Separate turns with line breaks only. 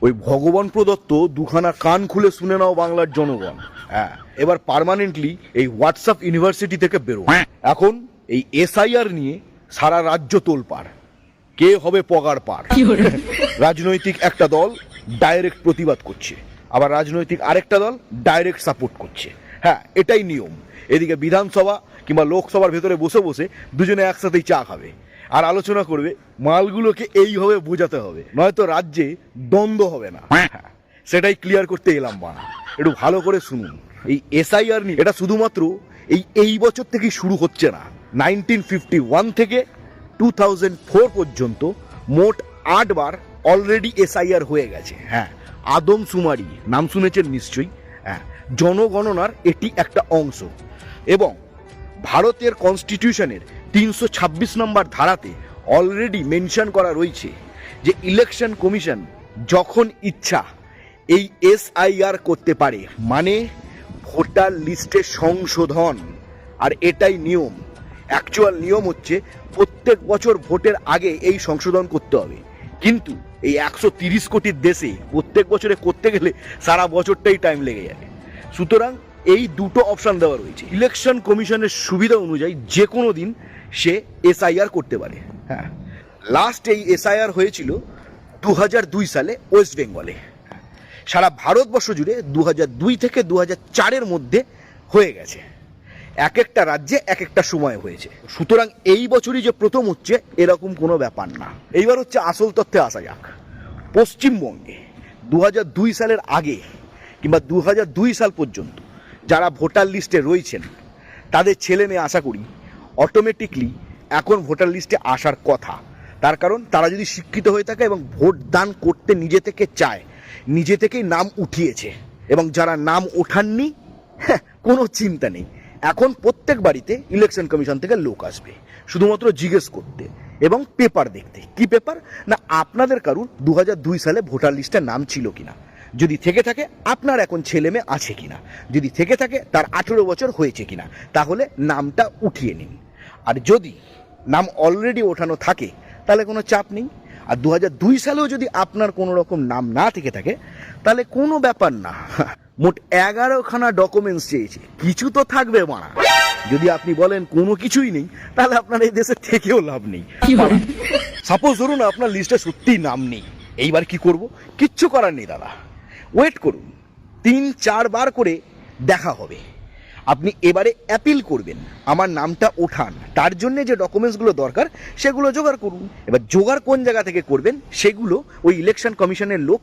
ওই ভগবান প্রদত্ত দুখানা কান খুলে শুনে নাও বাংলার জনগণ। হ্যাঁ, এবার পার্মানেন্টলি এই হোয়াটসঅ্যাপ ইউনিভার্সিটি থেকে বেরো। এখন এই এসআইআর নিয়ে সারা রাজ্য তোলপাড়, কে হবে পগার পার। রাজনৈতিক একটা দল ডাইরেক্ট প্রতিবাদ করছে, আবার রাজনৈতিক আরেকটা দল ডাইরেক্ট সাপোর্ট করছে। হ্যাঁ, এটাই নিয়ম। এদিকে বিধানসভা কিংবা লোকসভার ভেতরে বসে বসে দুজনে একসাথেই চা খাবে আর আলোচনা করবে মালগুলোকে এইভাবে বোঝাতে হবে, নয়তো রাজ্যে দ্বন্দ্ব হবে না। হ্যাঁ, সেটাই ক্লিয়ার করতে এলাম বানা। একটু ভালো করে শুনুন। এই এসআইআর নিয়ে এটা শুধুমাত্র এই বছর থেকেই শুরু হচ্ছে না। 1951 থেকে 2004 পর্যন্ত মোট 8 বার অলরেডি এসআইআর হয়ে গেছে। হ্যাঁ, আদমশুমারি নাম শুনেছেন নিশ্চয়ই। হ্যাঁ, জনগণনার এটি একটা অংশ এবং ভারতের কনস্টিটিউশনের 326 নম্বর ধারাতে অলরেডি মেনশন করা রয়েছে যে ইলেকশন কমিশন যখন ইচ্ছা এই এসআইআর করতে পারে, মানে ভোটার লিস্টে সংশোধন। আর এটাই নিয়ম। অ্যাকচুয়াল নিয়ম হচ্ছে প্রত্যেক বছর ভোটের আগে এই সংশোধন করতে হবে, কিন্তু এই 130 কোটির দেশে প্রত্যেক বছরে করতে গেলে সারা বছরটাই টাইম লেগে যাবে। সুতরাং এই দুটো অপশান দেওয়া রয়েছে। ইলেকশন কমিশনের সুবিধা অনুযায়ী যে কোনো দিন সে এসআইআর করতে পারে। হ্যাঁ, লাস্ট এই এসআইআর হয়েছিল 2002 সালে ওয়েস্ট বেঙ্গলে। সারা ভারতবর্ষ জুড়ে 2002 থেকে 2004-এর মধ্যে হয়ে গেছে। এক একটা রাজ্যে এক একটা সময় হয়েছে। সুতরাং এই বছরই যে প্রথম হচ্ছে এরকম কোনো ব্যাপার না। এইবার হচ্ছে আসল তথ্যে আসা যাক। পশ্চিমবঙ্গে 2002 সালের আগে কিংবা 2002 সাল পর্যন্ত যারা ভোটার লিস্টে রয়েছেন তাদের ছেলে মেয়ে আশা করি অটোমেটিকলি এখন ভোটার লিস্টে আসার কথা। তার কারণ তারা যদি শিক্ষিত হয়ে থাকে এবং ভোট দান করতে নিজে থেকে চায়, নিজে থেকেই নাম উঠিয়েছে। এবং যারা নাম ওঠাননি, কোনো চিন্তা নেই, এখন প্রত্যেক বাড়িতে ইলেকশন কমিশন থেকে লোক আসবে শুধুমাত্র জিজ্ঞেস করতে এবং পেপার দেখতে। কি পেপার না, আপনাদের কারুর 2002 সালে ভোটার লিস্টে নাম ছিল কিনা, যদি থেকে থাকে আপনার এখন ছেলে মেয়ে আছে কিনা, যদি থেকে থাকে তার 18 বছর হয়েছে কিনা, তাহলে নামটা উঠিয়ে নিন। আর যদি নাম অলরেডি ওঠানো থাকে তাহলে কোনো চাপ নেই। আর 2002 সালেও যদি আপনার কোনো রকম নাম না থেকে থাকে তাহলে কোনো ব্যাপার না। মোট 11খানা ডকুমেন্টস চেয়েছে, কিছু তো থাকবে মানা। যদি আপনি বলেন কোনো কিছুই নেই তাহলে আপনার এই দেশে থেকেও লাভ নেই। সাপোজ ধরুন আপনার লিস্টে সত্যিই নাম নেই, এইবার কি করব? কিচ্ছু করার নেই দাদা, ওয়েট করুন। 3-4 বার করে দেখা হবে। আপনি এবারে অ্যাপিল করবেন আমার নামটা ওঠান, তার জন্য যে ডকুমেন্টসগুলো দরকার সেগুলো জোগাড় করুন। এবার জোগাড় কোন জায়গা থেকে করবেন সেগুলো ওই ইলেকশন কমিশনের লোকই